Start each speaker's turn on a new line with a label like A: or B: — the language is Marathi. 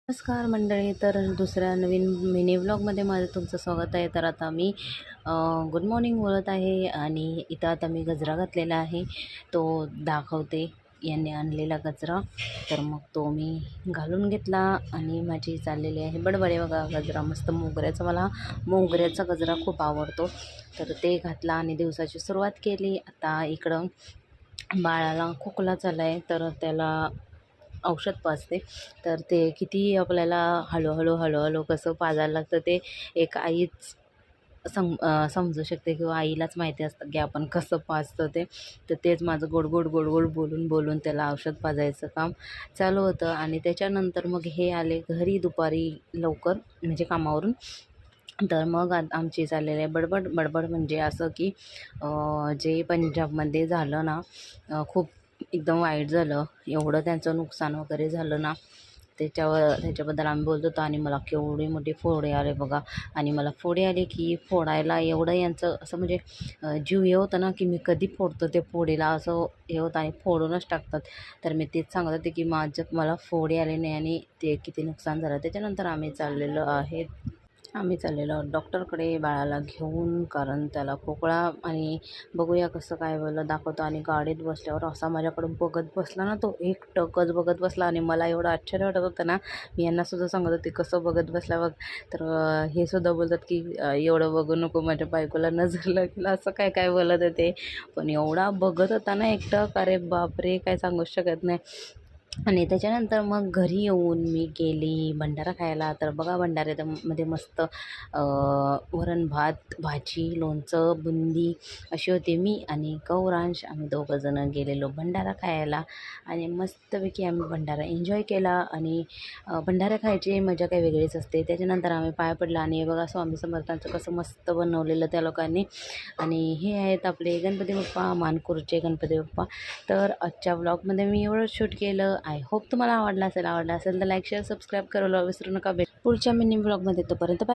A: नमस्कार मंडळी. तर दुसऱ्या नवीन मिनी व्लॉगमध्ये माझं तुमचं स्वागत आहे. तर आता मी गुड मॉर्निंग बोलत आहे आणि इथं आता मी गजरा घातलेला आहे, तो दाखवते. यांनी आणलेला गजरा, तर मग तो मी घालून घेतला आणि माझी चाललेली आहे बडबडे. बघा गजरा मस्त मोगऱ्याचा, मला मोगऱ्याचा गजरा खूप आवडतो, तर ते घातला आणि दिवसाची सुरुवात केली. आता इकडं बाळाला खोकला झाला आहे, तर त्याला औषध पाजते. तर ते किती आपल्याला हळूहळू कसं पाजायला लागतं ते एक आईच समजू शकते, किंवा आईलाच माहिती असतं की आपण कसं पाजतं ते. तर तेच माझं गोड गोड गोड गोड बोलून बोलून त्याला औषध पाजायचं काम चालू होतं. आणि त्याच्यानंतर मग हे आले घरी दुपारी लवकर, म्हणजे कामावरून. तर मग आमची चाललेली आहे बडबड बडबड. म्हणजे असं की जे पंजाबमध्ये झालं ना, खूप एकदम वाईट झालं. एवढं त्यांचं नुकसान वगैरे झालं ना, त्याच्याबद्दल आम्ही बोलत होतो. आणि मला केवढे मोठे फोडे आले बघा. आणि मला फोडे आले की फोडायला एवढं यांचं असं म्हणजे जीव हे होतं ना, की मी कधी फोडतो ते फोडीला, असं हे होतं आणि फोडूनच टाकतात. तर मी तेच सांगत होते की मला फोडे आले नाही आणि ते किती नुकसान झालं. त्याच्यानंतर आम्ही चाललेलो डॉक्टरकडे बाळाला घेऊन, कारण त्याला खोकला. आणि बघूया कसं काय बोललं दाखवतो. आणि गाडीत बसल्यावर असा माझ्याकडं बघत बसला ना, तो एकटकच बघत बसला. आणि मला एवढं आश्चर्य वाटत होतं ना, मी यांनासुद्धा सांगत होते कसं बघत बसला बघ. तर हे सुद्धा बोलतात की एवढं बघू नको, माझ्या बायकोला नजर लागेल, असं काय काय बोलत होते. पण एवढा बघत होता ना एकटक, अरे बापरे, काय सांगूच शकत नाही. आणि त्याच्यानंतर मग घरी येऊन मी गेली भंडारा खायला. तर बघा भंडाऱ्यामध्ये मस्त वरण भात, भाजी, लोणचं, बुंदी अशी होती. मी आणि गौरांश आम्ही दोघंजणं गेलेलो भंडारा खायला. आणि मस्तपैकी आम्ही भंडारा एन्जॉय केला. आणि भंडारा खायची मजा काही वेगळीच असते. त्याच्यानंतर आम्ही पाया पडला आणि बघा स्वामी समर्थांचं कसं मस्त बनवलेलं त्या लोकांनी. आणि हे आहेत आपले गणपती बाप्पा, मानकुरचे गणपती बाप्पा. तर आजच्या व्लॉगमध्ये मी एवढंच शूट केलं. आय होप तुम्हाला आवडला असेल तर लाईक, शेअर, सबस्क्राईब करायला विसरू नका. पुढच्या मिनी व्लॉगमध्ये. तोपर्यंत बाय.